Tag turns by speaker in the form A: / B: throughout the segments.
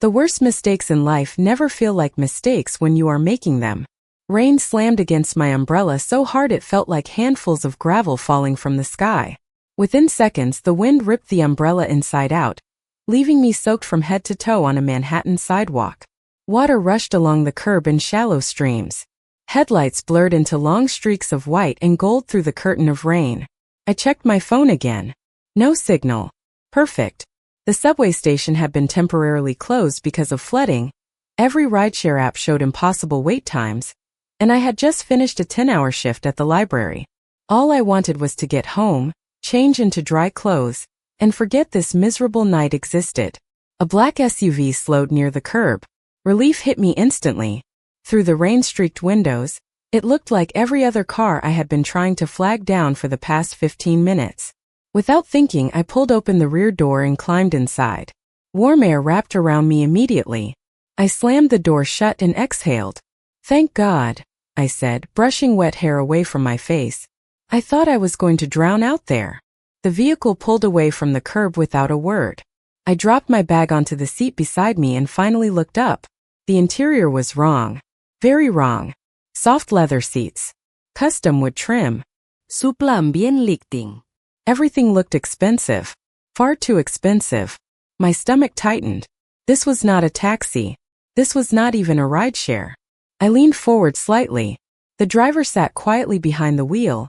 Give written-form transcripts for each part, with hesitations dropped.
A: The worst mistakes in life never feel like mistakes when you are making them. Rain slammed against my umbrella so hard it felt like handfuls of gravel falling from the sky. Within seconds, the wind ripped the umbrella inside out, leaving me soaked from head to toe on a Manhattan sidewalk. Water rushed along the curb in shallow streams. Headlights blurred into long streaks of white and gold through the curtain of rain. I checked my phone again. No signal. Perfect. The subway station had been temporarily closed because of flooding. Every rideshare app showed impossible wait times, and I had just finished a 10-hour shift at the library. All I wanted was to get home, change into dry clothes, and forget this miserable night existed. A black SUV slowed near the curb. Relief hit me instantly. Through the rain-streaked windows, it looked like every other car I had been trying to flag down for the past 15 minutes. Without thinking, I pulled open the rear door and climbed inside. Warm air wrapped around me immediately. I slammed the door shut and exhaled. "Thank God," I said, brushing wet hair away from my face. I thought I was going to drown out there. The vehicle pulled away from the curb without a word. I dropped my bag onto the seat beside me and finally looked up. The interior was wrong. Very wrong. Soft leather seats. Custom wood trim.
B: Su plan bien lighting.
A: Everything looked expensive. Far too expensive. My stomach tightened. This was not a taxi. This was not even a rideshare. I leaned forward slightly. The driver sat quietly behind the wheel,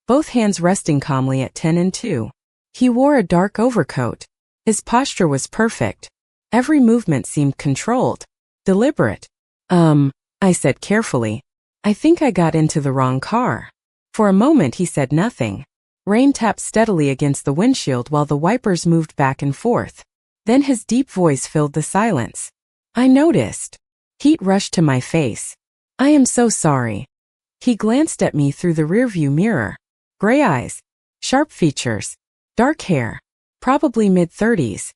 A: both hands resting calmly at 10 and 2. He wore a dark overcoat. His posture was perfect. Every movement seemed controlled, deliberate. I said carefully. I think I got into the wrong car. For a moment he said nothing. Rain tapped steadily against the windshield while the wipers moved back and forth. Then his deep voice filled the silence. I noticed. Heat rushed to my face. "I am so sorry." He glanced at me through the rearview mirror. Gray eyes. Sharp features. Dark hair. Probably mid-30s.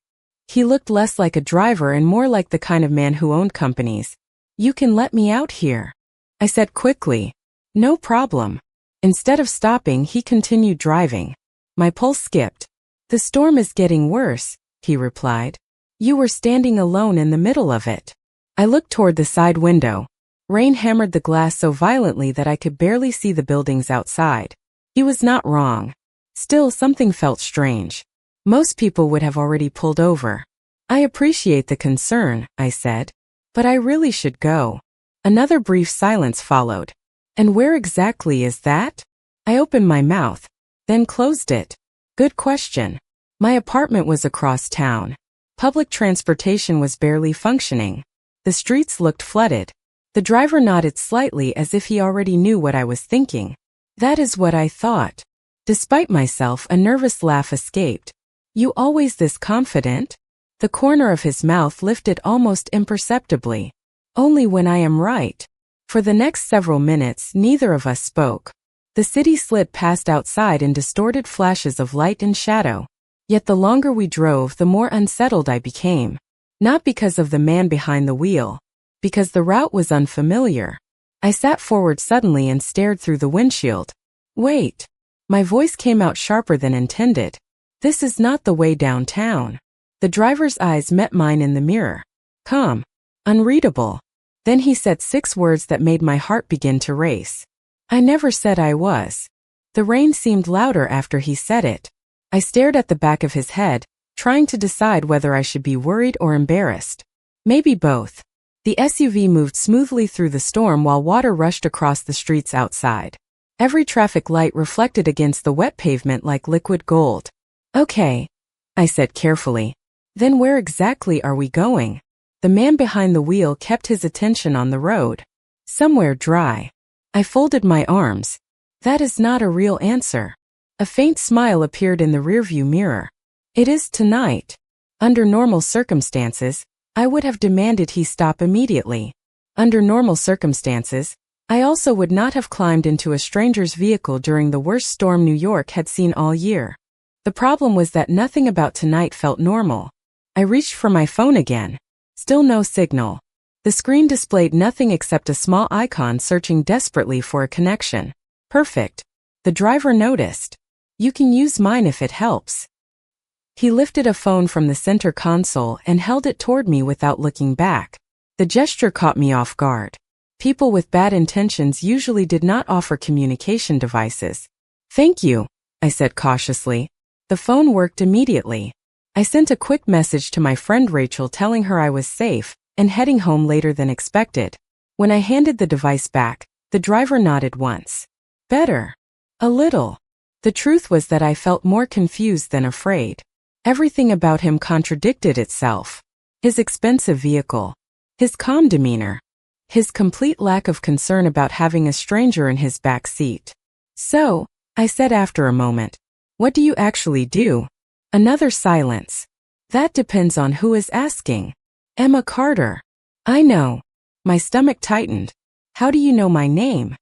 A: He looked less like a driver and more like the kind of man who owned companies. "You can let me out here," I said quickly. "No problem." Instead of stopping, he continued driving. My pulse skipped. "The storm is getting worse," he replied. "You were standing alone in the middle of it." I looked toward the side window. Rain hammered the glass so violently that I could barely see the buildings outside. He was not wrong. Still, something felt strange. Most people would have already pulled over. "I appreciate the concern," I said, "but I really should go." Another brief silence followed. "And where exactly is that?" I opened my mouth, then closed it. "Good question." My apartment was across town. Public transportation was barely functioning. The streets looked flooded. The driver nodded slightly as if he already knew what I was thinking. "That is what I thought." Despite myself, a nervous laugh escaped. "You always this confident?" The corner of his mouth lifted almost imperceptibly. "Only when I am right." For the next several minutes, neither of us spoke. The city slid past outside in distorted flashes of light and shadow. Yet the longer we drove, the more unsettled I became. Not because of the man behind the wheel, because the route was unfamiliar. I sat forward suddenly and stared through the windshield. "Wait." My voice came out sharper than intended. "This is not the way downtown." The driver's eyes met mine in the mirror. Calm. Unreadable. Then he said 6 words that made my heart begin to race. "I never said I was." The rain seemed louder after he said it. I stared at the back of his head, trying to decide whether I should be worried or embarrassed. Maybe both. The SUV moved smoothly through the storm while water rushed across the streets outside. Every traffic light reflected against the wet pavement like liquid gold. "Okay," I said carefully. "Then where exactly are we going?" The man behind the wheel kept his attention on the road. "Somewhere dry." I folded my arms. That is not a real answer. A faint smile appeared in the rearview mirror. "It is tonight." Under normal circumstances, I would have demanded he stop immediately. Under normal circumstances, I also would not have climbed into a stranger's vehicle during the worst storm New York had seen all year. The problem was that nothing about tonight felt normal. I reached for my phone again. Still no signal. The screen displayed nothing except a small icon searching desperately for a connection. Perfect. The driver noticed. "You can use mine if it helps." He lifted a phone from the center console and held it toward me without looking back. The gesture caught me off guard. People with bad intentions usually did not offer communication devices. "Thank you," I said cautiously. The phone worked immediately. I sent a quick message to my friend Rachel telling her I was safe and heading home later than expected. When I handed the device back, the driver nodded once. "Better." "A little." The truth was that I felt more confused than afraid. Everything about him contradicted itself. His expensive vehicle, his calm demeanor, his complete lack of concern about having a stranger in his back seat. "So," I said after a moment, "what do you actually do?" Another silence. "That depends on who is asking." "Emma Carter." "I know." My stomach tightened. "How do you know my name?"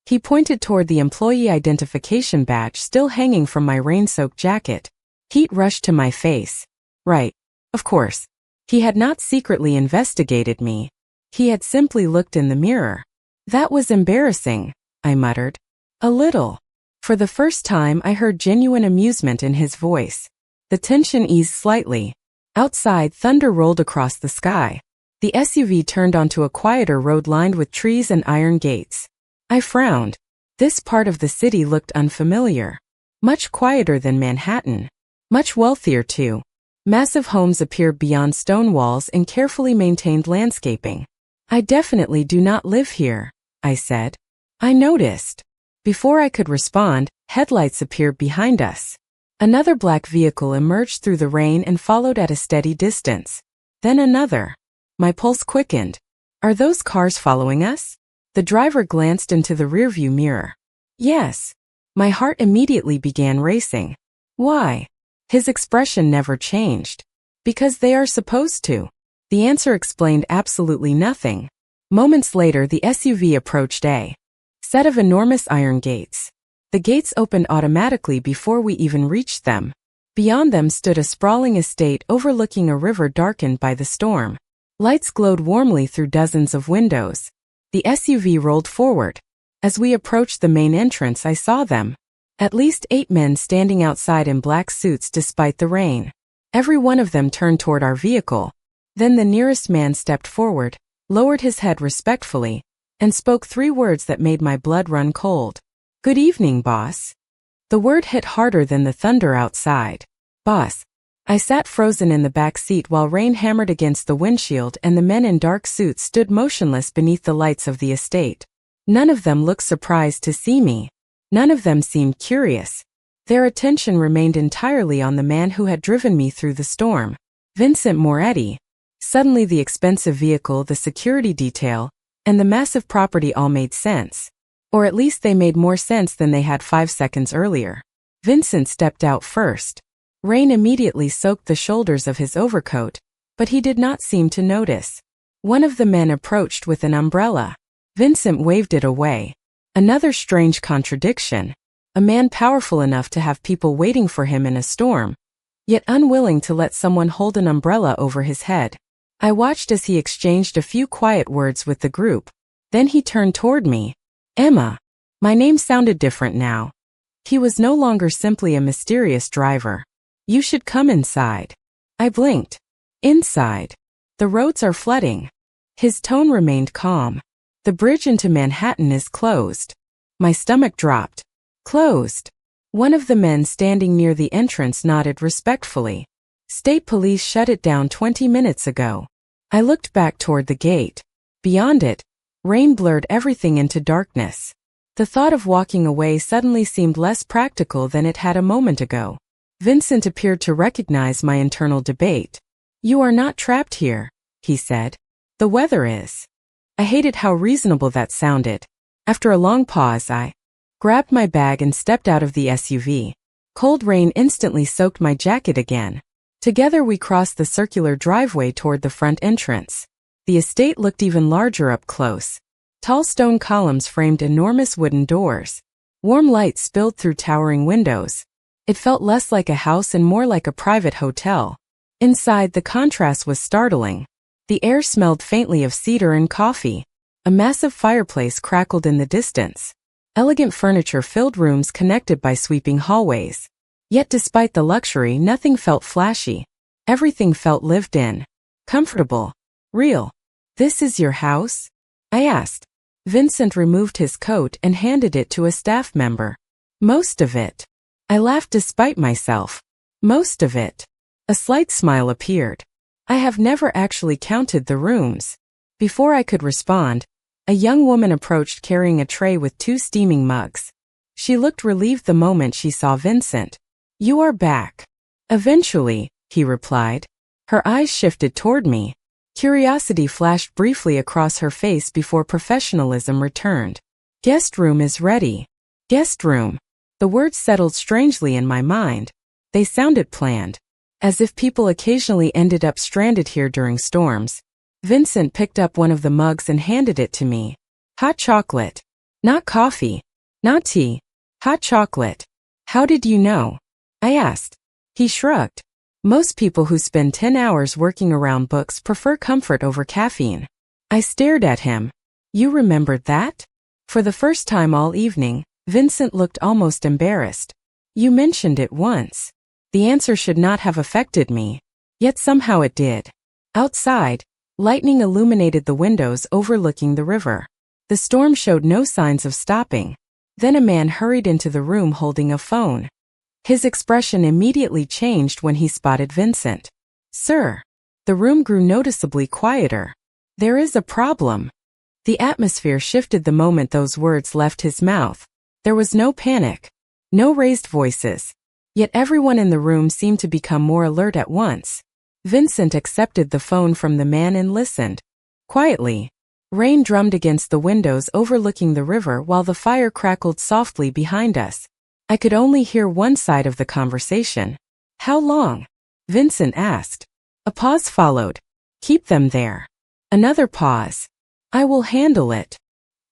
A: He pointed toward the employee identification badge still hanging from my rain-soaked jacket. Heat rushed to my face. Right. Of course. He had not secretly investigated me. He had simply looked in the mirror. "That was embarrassing," I muttered. "A little." For the first time I heard genuine amusement in his voice. The tension eased slightly. Outside, thunder rolled across the sky. The SUV turned onto a quieter road lined with trees and iron gates. I frowned. This part of the city looked unfamiliar. Much quieter than Manhattan. Much wealthier too. Massive homes appeared beyond stone walls and carefully maintained landscaping. "I definitely do not live here," I said. "I noticed." Before I could respond, headlights appeared behind us. Another black vehicle emerged through the rain and followed at a steady distance. Then another. My pulse quickened. "Are those cars following us?" The driver glanced into the rearview mirror. "Yes." My heart immediately began racing. "Why?" His expression never changed. "Because they are supposed to." The answer explained absolutely nothing. Moments later, the SUV approached a set of enormous iron gates. The gates opened automatically before we even reached them. Beyond them stood a sprawling estate overlooking a river darkened by the storm. Lights glowed warmly through dozens of windows. The SUV rolled forward. As we approached the main entrance, I saw them. At least 8 men standing outside in black suits despite the rain. Every one of them turned toward our vehicle. Then the nearest man stepped forward, lowered his head respectfully, and spoke 3 words that made my blood run cold. "Good evening, boss." The word hit harder than the thunder outside. "Boss." I sat frozen in the back seat while rain hammered against the windshield and the men in dark suits stood motionless beneath the lights of the estate. None of them looked surprised to see me. None of them seemed curious. Their attention remained entirely on the man who had driven me through the storm. Vincent Moretti. Suddenly the expensive vehicle, the security detail, and the massive property all made sense. Or at least they made more sense than they had 5 seconds earlier. Vincent stepped out first. Rain immediately soaked the shoulders of his overcoat, but he did not seem to notice. One of the men approached with an umbrella. Vincent waved it away. Another strange contradiction. A man powerful enough to have people waiting for him in a storm, yet unwilling to let someone hold an umbrella over his head. I watched as he exchanged a few quiet words with the group. Then he turned toward me. "Emma." My name sounded different now. He was no longer simply a mysterious driver. "You should come inside." I blinked. "Inside? The roads are flooding." His tone remained calm. "The bridge into Manhattan is closed." My stomach dropped. "Closed?" One of the men standing near the entrance nodded respectfully. "State police shut it down 20 minutes ago." I looked back toward the gate. Beyond it, rain blurred everything into darkness. The thought of walking away suddenly seemed less practical than it had a moment ago. Vincent appeared to recognize my internal debate. "You are not trapped here," he said. "The weather is." I hated how reasonable that sounded. After a long pause, I grabbed my bag and stepped out of the SUV. Cold rain instantly soaked my jacket again. Together we crossed the circular driveway toward the front entrance. The estate looked even larger up close. Tall stone columns framed enormous wooden doors. Warm light spilled through towering windows. It felt less like a house and more like a private hotel. Inside, the contrast was startling. The air smelled faintly of cedar and coffee. A massive fireplace crackled in the distance. Elegant furniture filled rooms connected by sweeping hallways. Yet despite the luxury, nothing felt flashy. Everything felt lived in, comfortable, real. "This is your house?" I asked. Vincent removed his coat and handed it to a staff member. "Most of it." I laughed despite myself. "Most of it." A slight smile appeared. "I have never actually counted the rooms." Before I could respond, a young woman approached carrying a tray with 2 steaming mugs. She looked relieved the moment she saw Vincent. "You are back." "Eventually," he replied. Her eyes shifted toward me. Curiosity flashed briefly across her face before professionalism returned. "Guest room is ready." Guest room. The words settled strangely in my mind. They sounded planned, as if people occasionally ended up stranded here during storms. Vincent picked up one of the mugs and handed it to me. "Hot chocolate. Not coffee. Not tea. Hot chocolate." "How did you know?" I asked. He shrugged. "Most people who spend 10 hours working around books prefer comfort over caffeine." I stared at him. "You remembered that?" For the first time all evening, Vincent looked almost embarrassed. "You mentioned it once." The answer should not have affected me. Yet somehow it did. Outside, lightning illuminated the windows overlooking the river. The storm showed no signs of stopping. Then a man hurried into the room holding a phone. His expression immediately changed when he spotted Vincent. "Sir." The room grew noticeably quieter. "There is a problem." The atmosphere shifted the moment those words left his mouth. There was no panic, no raised voices. Yet everyone in the room seemed to become more alert at once. Vincent accepted the phone from the man and listened. Quietly, rain drummed against the windows overlooking the river while the fire crackled softly behind us. I could only hear one side of the conversation. "How long?" Vincent asked. A pause followed. "Keep them there." Another pause. "I will handle it."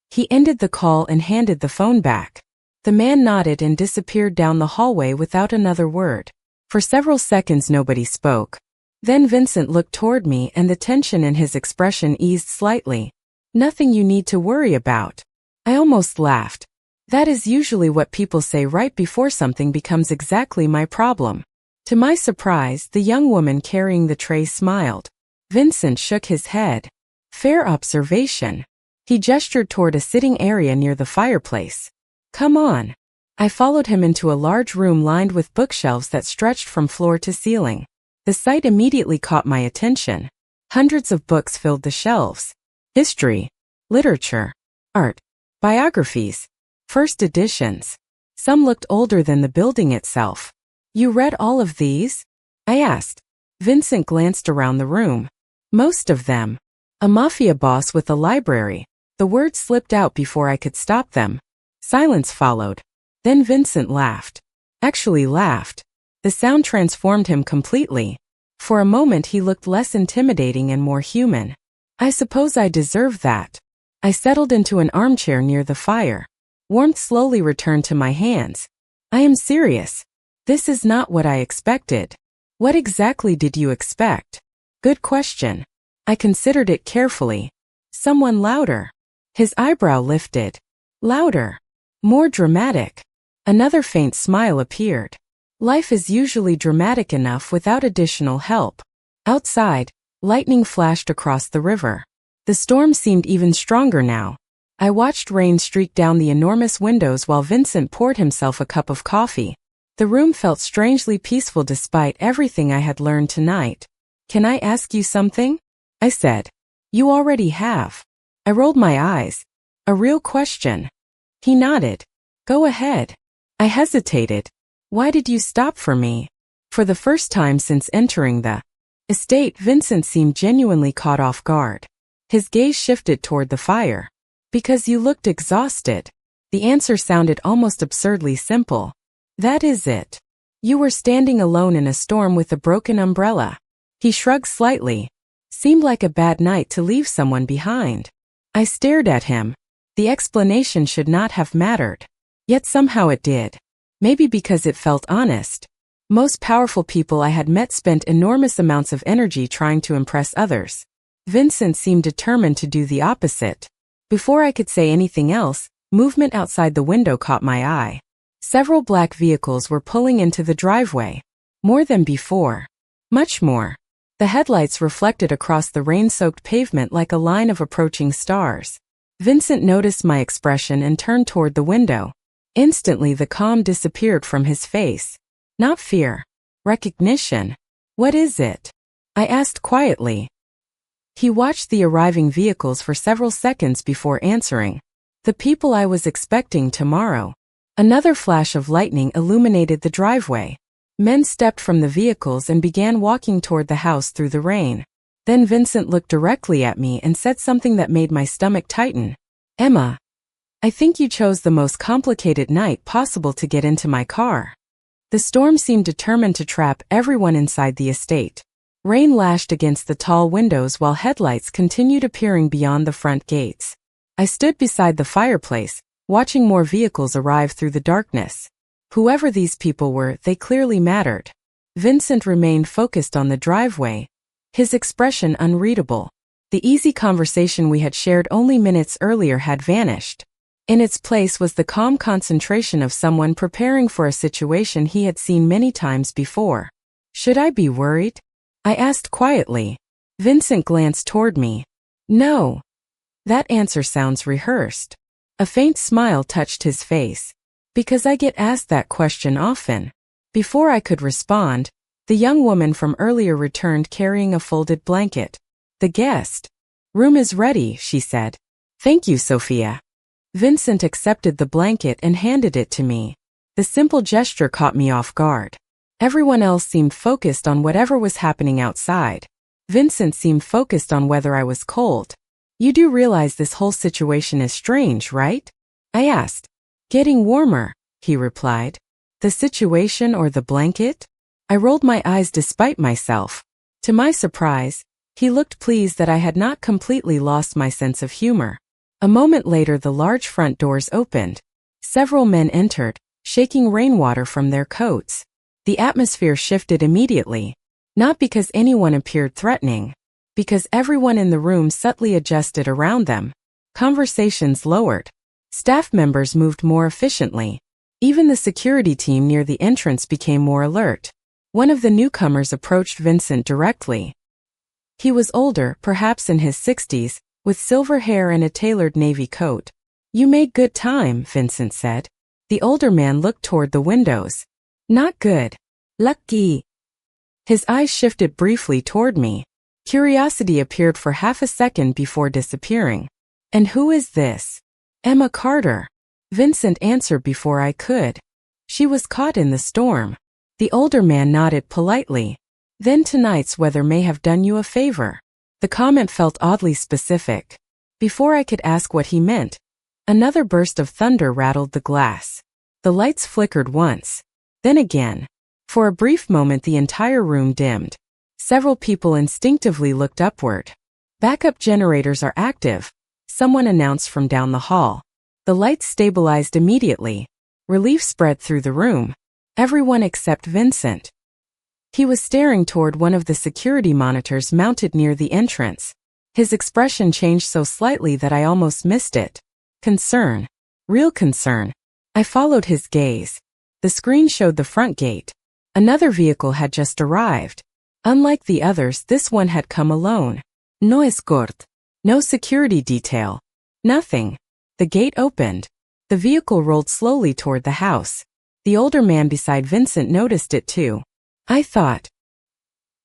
A: He ended the call and handed the phone back. The man nodded and disappeared down the hallway without another word. For several seconds nobody spoke. Then Vincent looked toward me and the tension in his expression eased slightly. "Nothing you need to worry about." I almost laughed. That is usually what people say right before something becomes exactly my problem. To my surprise, the young woman carrying the tray smiled. Vincent shook his head. "Fair observation." He gestured toward a sitting area near the fireplace. "Come on." I followed him into a large room lined with bookshelves that stretched from floor to ceiling. The sight immediately caught my attention. Hundreds of books filled the shelves. History, literature, art, biographies, first editions. Some looked older than the building itself. "You read all of these?" I asked. Vincent glanced around the room. "Most of them." "A Mafia Boss with a library." The words slipped out before I could stop them. Silence followed. Then Vincent laughed. Actually laughed. The sound transformed him completely. For a moment he looked less intimidating and more human. I suppose I deserved that. I settled into an armchair near the fire. Warmth slowly returned to my hands. "I am serious. This is not what I expected." "What exactly did you expect?" "Good question." I considered it carefully. "Someone louder." His eyebrow lifted. "Louder. More dramatic." Another faint smile appeared. Life is usually dramatic enough without additional help. Outside, lightning flashed across the river. The storm seemed even stronger now. I watched rain streak down the enormous windows while Vincent poured himself a cup of coffee. The room felt strangely peaceful despite everything I had learned tonight. "Can I ask you something?" I said. "You already have." I rolled my eyes. "A real question." He nodded. "Go ahead." I hesitated. "Why did you stop for me?" For the first time since entering the estate, Vincent seemed genuinely caught off guard. His gaze shifted toward the fire. "Because you looked exhausted." The answer sounded almost absurdly simple. "That is it. You were standing alone in a storm with a broken umbrella." He shrugged slightly. "Seemed like a bad night to leave someone behind." I stared at him. The explanation should not have mattered. Yet somehow it did. Maybe because it felt honest. Most powerful people I had met spent enormous amounts of energy trying to impress others. Vincent seemed determined to do the opposite. Before I could say anything else, movement outside the window caught my eye. Several black vehicles were pulling into the driveway. More than before. Much more. The headlights reflected across the rain-soaked pavement like a line of approaching stars. Vincent noticed my expression and turned toward the window. Instantly the calm disappeared from his face. Not fear. Recognition. What is it? I asked quietly. He watched the arriving vehicles for several seconds before answering. The people I was expecting tomorrow. Another flash of lightning illuminated the driveway. Men stepped from the vehicles and began walking toward the house through the rain. Then Vincent looked directly at me and said something that made my stomach tighten. Emma, I think you chose the most complicated night possible to get into my car. The storm seemed determined to trap everyone inside the estate. Rain lashed against the tall windows while headlights continued appearing beyond the front gates. I stood beside the fireplace, watching more vehicles arrive through the darkness. Whoever these people were, they clearly mattered. Vincent remained focused on the driveway, his expression unreadable. The easy conversation we had shared only minutes earlier had vanished. In its place was the calm concentration of someone preparing for a situation he had seen many times before. Should I be worried? I asked quietly. Vincent glanced toward me. No. That answer sounds rehearsed. A faint smile touched his face. Because I get asked that question often. Before I could respond, the young woman from earlier returned carrying a folded blanket. The guest room is ready, she said. Thank you, Sophia. Vincent accepted the blanket and handed it to me. The simple gesture caught me off guard. Everyone else seemed focused on whatever was happening outside. Vincent seemed focused on whether I was cold. You do realize this whole situation is strange, right? I asked. Getting warmer, he replied. The situation or the blanket? I rolled my eyes despite myself. To my surprise, he looked pleased that I had not completely lost my sense of humor. A moment later the large front doors opened. Several men entered, shaking rainwater from their coats. The atmosphere shifted immediately. Not because anyone appeared threatening. Because everyone in the room subtly adjusted around them. Conversations lowered. Staff members moved more efficiently. Even the security team near the entrance became more alert. One of the newcomers approached Vincent directly. He was older, perhaps in his 60s, with silver hair and a tailored navy coat. You made good time, Vincent said. The older man looked toward the windows. Not good. Lucky. His eyes shifted briefly toward me. Curiosity appeared for half a second before disappearing. And who is this? Emma Carter. Vincent answered before I could. She was caught in the storm. The older man nodded politely. Then tonight's weather may have done you a favor. The comment felt oddly specific. Before I could ask what he meant, another burst of thunder rattled the glass. The lights flickered once. Then again. For a brief moment the entire room dimmed. Several people instinctively looked upward. Backup generators are active, someone announced from down the hall. The lights stabilized immediately. Relief spread through the room. Everyone except Vincent. He was staring toward one of the security monitors mounted near the entrance. His expression changed so slightly that I almost missed it. Concern. Real concern. I followed his gaze. The screen showed the front gate. Another vehicle had just arrived. Unlike the others, this one had come alone. No escort. No security detail. Nothing. The gate opened. The vehicle rolled slowly toward the house. The older man beside Vincent noticed it too. I thought.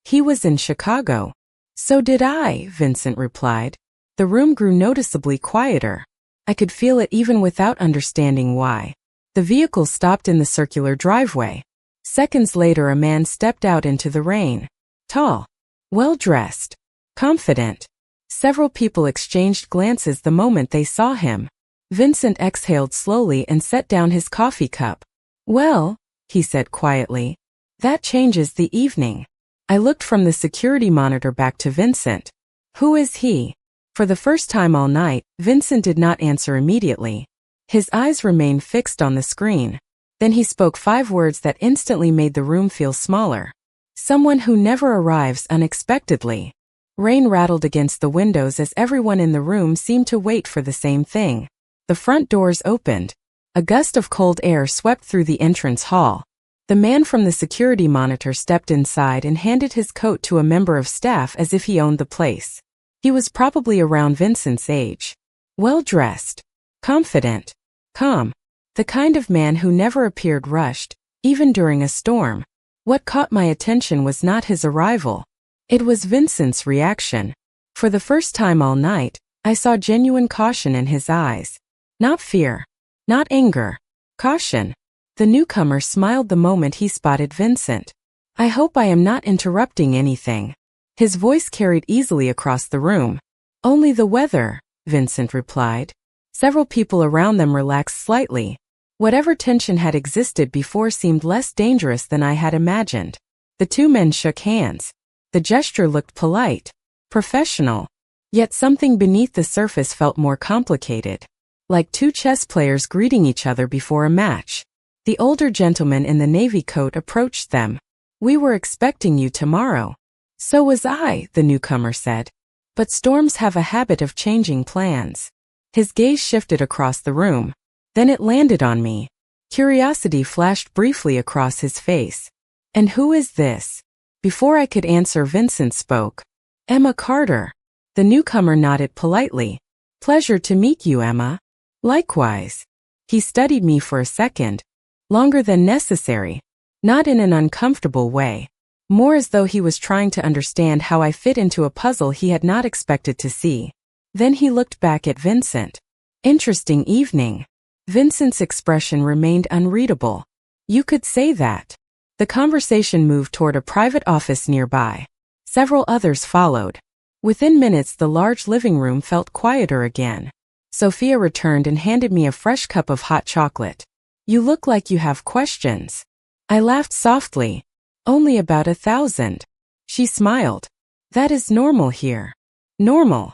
A: He was in Chicago. So did I, Vincent replied. The room grew noticeably quieter. I could feel it even without understanding why. The vehicle stopped in the circular driveway. Seconds later a man stepped out into the rain. Tall. Well-dressed. Confident. Several people exchanged glances the moment they saw him. Vincent exhaled slowly and set down his coffee cup. Well, he said quietly, that changes the evening. I looked from the security monitor back to Vincent. Who is he? For the first time all night, Vincent did not answer immediately. His eyes remained fixed on the screen. Then he spoke 5 words that instantly made the room feel smaller. Someone who never arrives unexpectedly. Rain rattled against the windows as everyone in the room seemed to wait for the same thing. The front doors opened. A gust of cold air swept through the entrance hall. The man from the security monitor stepped inside and handed his coat to a member of staff as if he owned the place. He was probably around Vincent's age. Well-dressed, confident, calm. The kind of man who never appeared rushed, even during a storm. What caught my attention was not his arrival. It was Vincent's reaction. For the first time all night, I saw genuine caution in his eyes. Not fear. Not anger. Caution. The newcomer smiled the moment he spotted Vincent. I hope I am not interrupting anything. His voice carried easily across the room. Only the weather, Vincent replied. Several people around them relaxed slightly. Whatever tension had existed before seemed less dangerous than I had imagined. The two men shook hands. The gesture looked polite, professional. Yet something beneath the surface felt more complicated. Like two chess players greeting each other before a match. The older gentleman in the navy coat approached them. "We were expecting you tomorrow." "So was I," the newcomer said. "But storms have a habit of changing plans." His gaze shifted across the room. Then it landed on me. Curiosity flashed briefly across his face. "And who is this?" Before I could answer, Vincent spoke. "Emma Carter." The newcomer nodded politely. "Pleasure to meet you, Emma." "Likewise." He studied me for a second. Longer than necessary. Not in an uncomfortable way. More as though he was trying to understand how I fit into a puzzle he had not expected to see. Then he looked back at Vincent. "Interesting evening." Vincent's expression remained unreadable. "You could say that." The conversation moved toward a private office nearby. Several others followed. Within minutes, the large living room felt quieter again. Sophia returned and handed me a fresh cup of hot chocolate. "You look like you have questions." I laughed softly. "Only about 1,000. She smiled. "That is normal here." "Normal?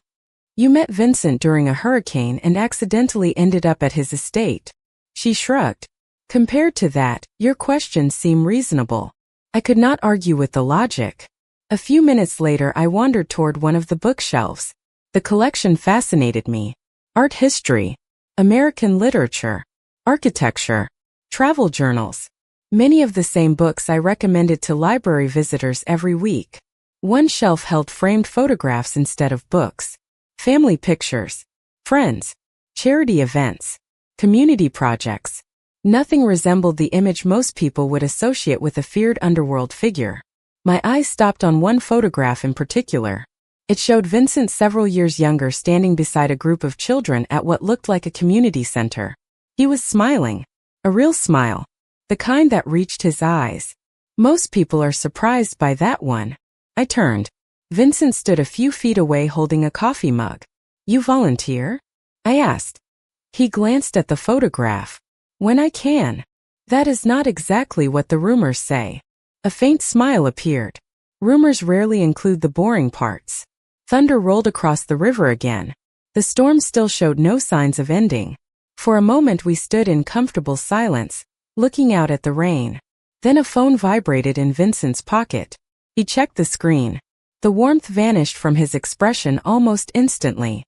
A: You met Vincent during a hurricane and accidentally ended up at his estate." She shrugged. "Compared to that, your questions seem reasonable." I could not argue with the logic. A few minutes later, I wandered toward one of the bookshelves. The collection fascinated me. Art history, American literature, architecture, travel journals. Many of the same books I recommended to library visitors every week. One shelf held framed photographs instead of books. Family pictures, friends, charity events, community projects. Nothing resembled the image most people would associate with a feared underworld figure. My eyes stopped on one photograph in particular. It showed Vincent several years younger standing beside a group of children at what looked like a community center. He was smiling. A real smile. The kind that reached his eyes. Most people are surprised by that one. I turned. Vincent stood a few feet away holding a coffee mug. "You volunteer?" I asked. He glanced at the photograph. "When I can." "That is not exactly what the rumors say." A faint smile appeared. Rumors rarely include the boring parts. Thunder rolled across the river again. The storm still showed no signs of ending. For a moment we stood in comfortable silence, looking out at the rain. Then a phone vibrated in Vincent's pocket. He checked the screen. The warmth vanished from his expression almost instantly.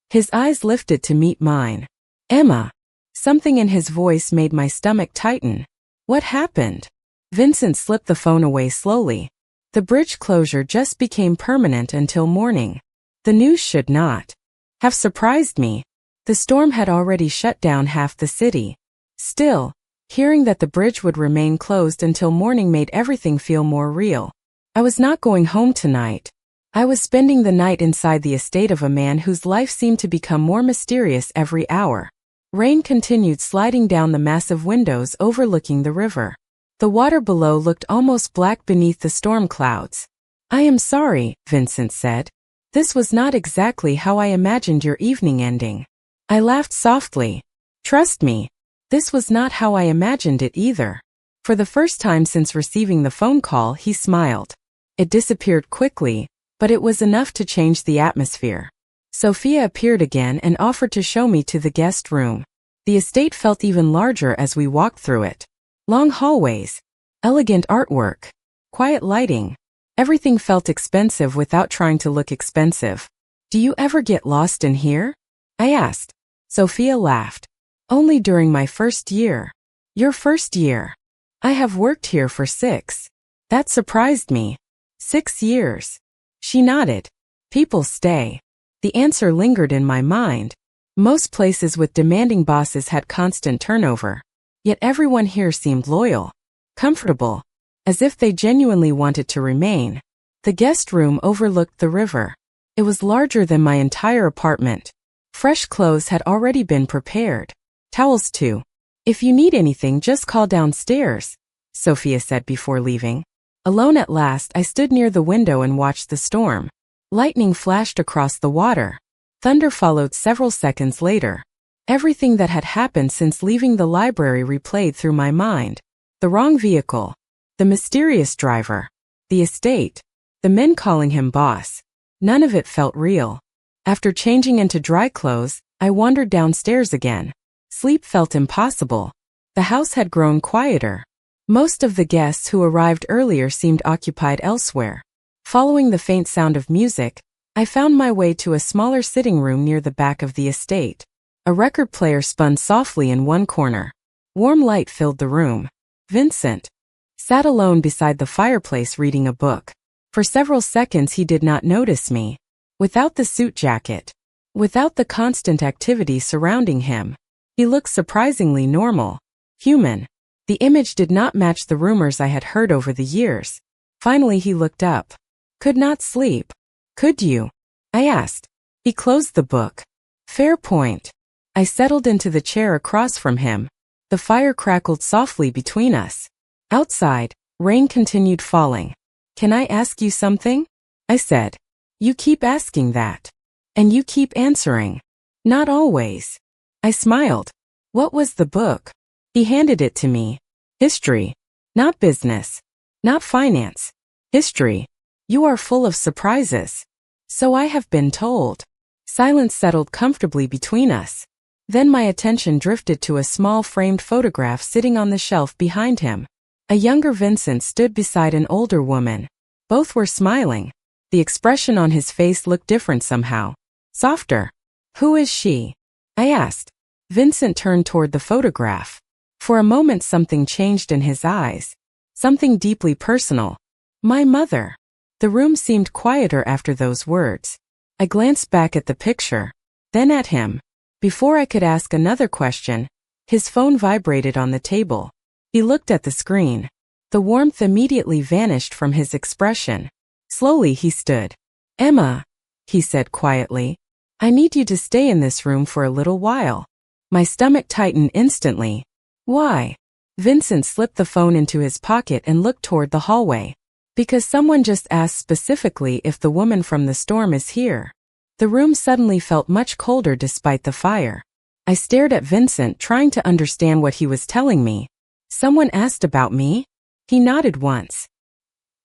A: His eyes lifted to meet mine. "Emma." Something in his voice made my stomach tighten. "What happened?" Vincent slipped the phone away slowly. "The bridge closure just became permanent until morning." The news should not have surprised me. The storm had already shut down half the city. Still, hearing that the bridge would remain closed until morning made everything feel more real. I was not going home tonight. I was spending the night inside the estate of a man whose life seemed to become more mysterious every hour. Rain continued sliding down the massive windows overlooking the river. The water below looked almost black beneath the storm clouds. "I am sorry," Vincent said. "This was not exactly how I imagined your evening ending." I laughed softly. "Trust me, this was not how I imagined it either." For the first time since receiving the phone call, he smiled. It disappeared quickly, but it was enough to change the atmosphere. Sophia appeared again and offered to show me to the guest room. The estate felt even larger as we walked through it. Long hallways, elegant artwork, quiet lighting. Everything felt expensive without trying to look expensive. "Do you ever get lost in here?" I asked. Sophia laughed. Only during my first year. Your first year. I have worked here for 6. That surprised me. 6 years. She nodded. People stay. The answer lingered in my mind. Most places with demanding bosses had constant turnover. Yet everyone here seemed loyal, comfortable, as if they genuinely wanted to remain. The guest room overlooked the river. It was larger than my entire apartment. Fresh clothes had already been prepared. Towels too. If you need anything, just call downstairs, Sophia said before leaving. Alone at last, I stood near the window and watched the storm. Lightning flashed across the water. Thunder followed several seconds later. Everything that had happened since leaving the library replayed through my mind. The wrong vehicle. The mysterious driver. The estate. The men calling him boss. None of it felt real. After changing into dry clothes, I wandered downstairs again. Sleep felt impossible. The house had grown quieter. Most of the guests who arrived earlier seemed occupied elsewhere. Following the faint sound of music, I found my way to a smaller sitting room near the back of the estate. A record player spun softly in one corner. Warm light filled the room. Vincent sat alone beside the fireplace reading a book. For several seconds he did not notice me. Without the suit jacket, without the constant activity surrounding him, he looked surprisingly normal, human. The image did not match the rumors I had heard over the years. Finally he looked up. Could not sleep. Could you? I asked. He closed the book. Fair point. I settled into the chair across from him. The fire crackled softly between us. Outside, rain continued falling. Can I ask you something? I said. You keep asking that. And you keep answering. Not always. I smiled. What was the book? He handed it to me. History. Not business. Not finance. History. You are full of surprises. So I have been told. Silence settled comfortably between us. Then my attention drifted to a small framed photograph sitting on the shelf behind him. A younger Vincent stood beside an older woman. Both were smiling. The expression on his face looked different somehow. Softer. Who is she? I asked. Vincent turned toward the photograph. For a moment something changed in his eyes. Something deeply personal. My mother. The room seemed quieter after those words. I glanced back at the picture, then at him. Before I could ask another question, his phone vibrated on the table. He looked at the screen. The warmth immediately vanished from his expression. Slowly he stood. Emma, he said quietly, I need you to stay in this room for a little while. My stomach tightened instantly. Why? Vincent slipped the phone into his pocket and looked toward the hallway. Because someone just asked specifically if the woman from the storm is here. The room suddenly felt much colder despite the fire. I stared at Vincent, trying to understand what he was telling me. Someone asked about me? He nodded once.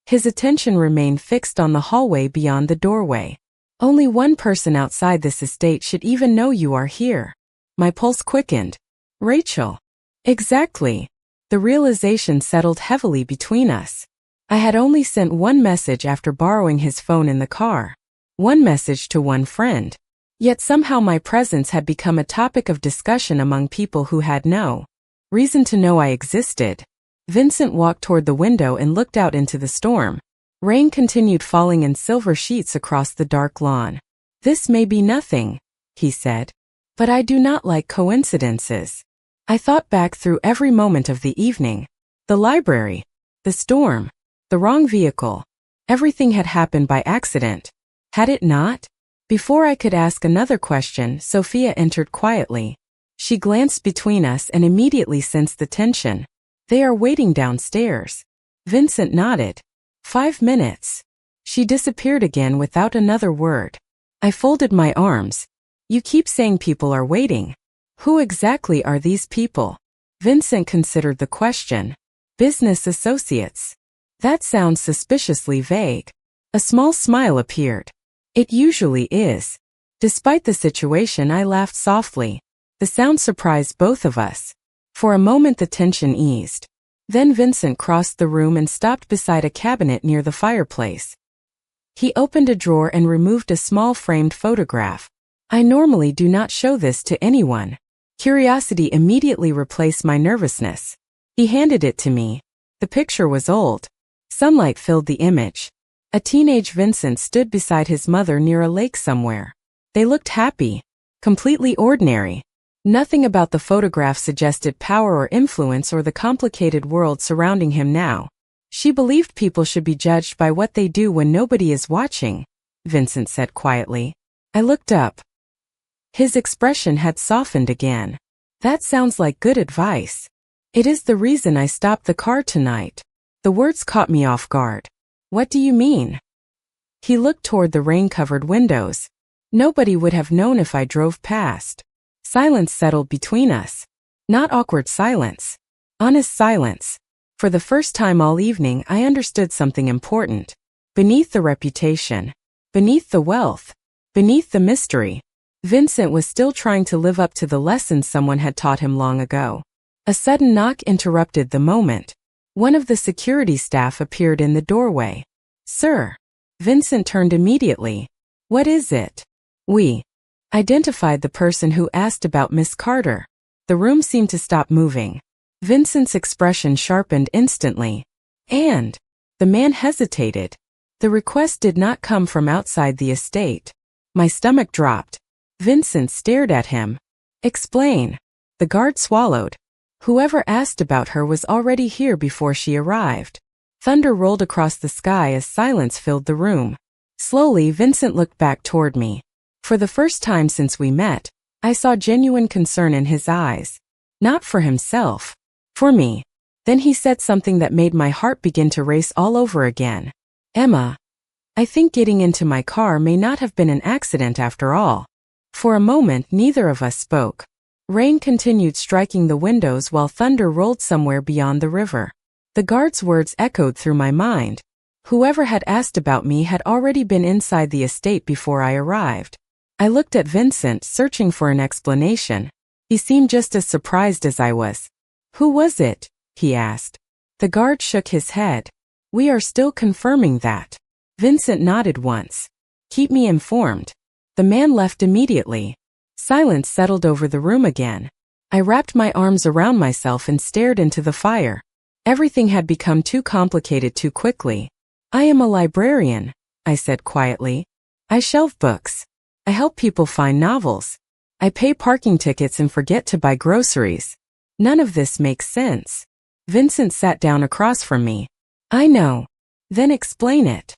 A: His attention remained fixed on the hallway beyond the doorway. Only one person outside this estate should even know you are here. My pulse quickened. Rachel. Exactly. The realization settled heavily between us. I had only sent one message after borrowing his phone in the car. One message to one friend. Yet somehow my presence had become a topic of discussion among people who had no reason to know I existed. Vincent walked toward the window and looked out into the storm. Rain continued falling in silver sheets across the dark lawn. This may be nothing, he said. But I do not like coincidences. I thought back through every moment of the evening. The library. The storm. The wrong vehicle. Everything had happened by accident. Had it not? Before I could ask another question, Sophia entered quietly. She glanced between us and immediately sensed the tension. They are waiting downstairs. Vincent nodded. 5 minutes. She disappeared again without another word. I folded my arms. You keep saying people are waiting. Who exactly are these people? Vincent considered the question. Business associates. That sounds suspiciously vague. A small smile appeared. It usually is. Despite the situation, I laughed softly. The sound surprised both of us. For a moment the tension eased. Then Vincent crossed the room and stopped beside a cabinet near the fireplace. He opened a drawer and removed a small framed photograph. I normally do not show this to anyone, Curiosity immediately replaced my nervousness. He handed it to me. The picture was old. Sunlight filled the image. A teenage Vincent stood beside his mother near a lake somewhere. They looked happy. Completely ordinary. Nothing about the photograph suggested power or influence or the complicated world surrounding him now. She believed people should be judged by what they do when nobody is watching, Vincent said quietly. I looked up. His expression had softened again. That sounds like good advice. It is the reason I stopped the car tonight. The words caught me off guard. What do you mean? He looked toward the rain-covered windows. Nobody would have known if I drove past. Silence settled between us. Not awkward silence. Honest silence. For the first time all evening, I understood something important. Beneath the reputation, beneath the wealth, beneath the mystery, Vincent was still trying to live up to the lessons someone had taught him long ago. A sudden knock interrupted the moment. One of the security staff appeared in the doorway. Sir. Vincent turned immediately. What is it? We identified the person who asked about Miss Carter. The room seemed to stop moving. Vincent's expression sharpened instantly. And the man hesitated. The request did not come from outside the estate. My stomach dropped. Vincent stared at him. Explain. The guard swallowed. Whoever asked about her was already here before she arrived. Thunder rolled across the sky as silence filled the room. Slowly, Vincent looked back toward me. For the first time since we met, I saw genuine concern in his eyes. Not for himself. For me. Then he said something that made my heart begin to race all over again. Emma. I think getting into my car may not have been an accident after all. For a moment, neither of us spoke. Rain continued striking the windows while thunder rolled somewhere beyond the river. The guard's words echoed through my mind. Whoever had asked about me had already been inside the estate before I arrived. I looked at Vincent, searching for an explanation. He seemed just as surprised as I was. Who was it? He asked. The guard shook his head. We are still confirming that. Vincent nodded once. Keep me informed. The man left immediately. Silence settled over the room again. I wrapped my arms around myself and stared into the fire. Everything had become too complicated too quickly. I am a librarian, I said quietly. I shelve books. I help people find novels. I pay parking tickets and forget to buy groceries. None of this makes sense. Vincent sat down across from me. I know. Then explain it.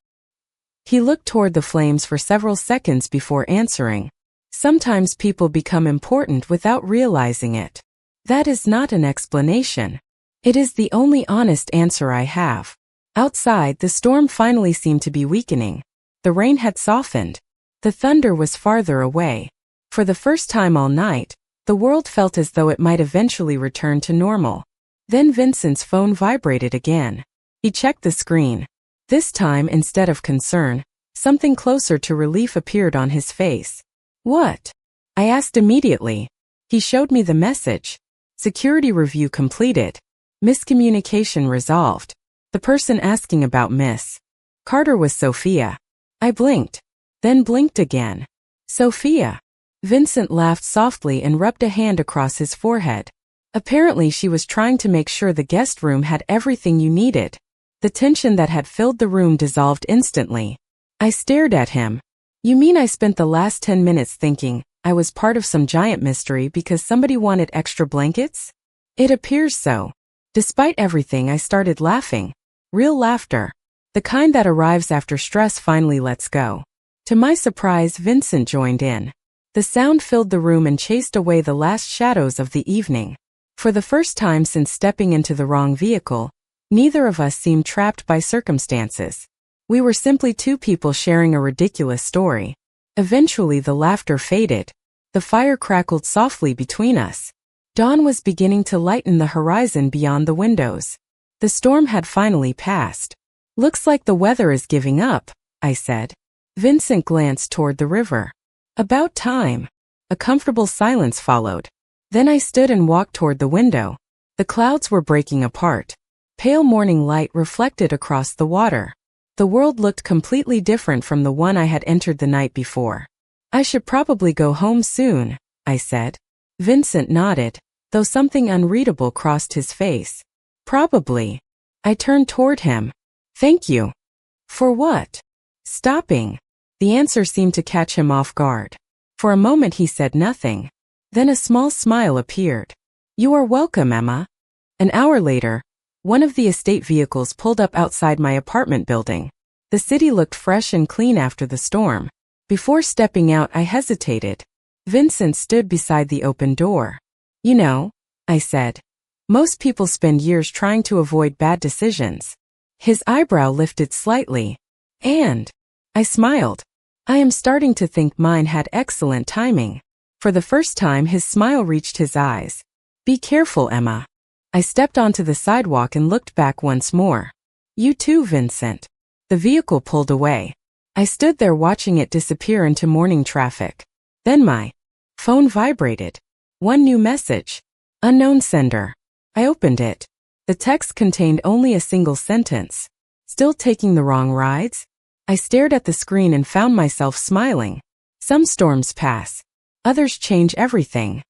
A: He looked toward the flames for several seconds before answering. Sometimes people become important without realizing it. That is not an explanation. It is the only honest answer I have. Outside, the storm finally seemed to be weakening. The rain had softened. The thunder was farther away. For the first time all night, the world felt as though it might eventually return to normal. Then Vincent's phone vibrated again. He checked the screen. This time, instead of concern, something closer to relief appeared on his face. What? I asked immediately. He showed me the message. Security review completed. Miscommunication resolved. The person asking about Miss Carter was Sophia. I blinked. Then blinked again. Sophia. Vincent laughed softly and rubbed a hand across his forehead. Apparently she was trying to make sure the guest room had everything you needed. The tension that had filled the room dissolved instantly. I stared at him. You mean I spent the last 10 minutes thinking I was part of some giant mystery because somebody wanted extra blankets? It appears so. Despite everything, I started laughing. Real laughter. The kind that arrives after stress finally lets go. To my surprise, Vincent joined in. The sound filled the room and chased away the last shadows of the evening. For the first time since stepping into the wrong vehicle, neither of us seemed trapped by circumstances. We were simply two people sharing a ridiculous story. Eventually the laughter faded. The fire crackled softly between us. Dawn was beginning to lighten the horizon beyond the windows. The storm had finally passed. Looks like the weather is giving up, I said. Vincent glanced toward the river. About time. A comfortable silence followed. Then I stood and walked toward the window. The clouds were breaking apart. Pale morning light reflected across the water. The world looked completely different from the one I had entered the night before. I should probably go home soon, I said. Vincent nodded, though something unreadable crossed his face. Probably. I turned toward him. Thank you. For what? Stopping. The answer seemed to catch him off guard. For a moment he said nothing. Then a small smile appeared. You are welcome, Emma. An hour later, one of the estate vehicles pulled up outside my apartment building. The city looked fresh and clean after the storm. Before stepping out, I hesitated. Vincent stood beside the open door. You know, I said, most people spend years trying to avoid bad decisions. His eyebrow lifted slightly. And I smiled. I am starting to think mine had excellent timing. For the first time, his smile reached his eyes. Be careful, Emma. I stepped onto the sidewalk and looked back once more. You too, Vincent. The vehicle pulled away. I stood there watching it disappear into morning traffic. Then my phone vibrated. One new message. Unknown sender. I opened it. The text contained only a single sentence. Still taking the wrong rides? I stared at the screen and found myself smiling. Some storms pass. Others change everything.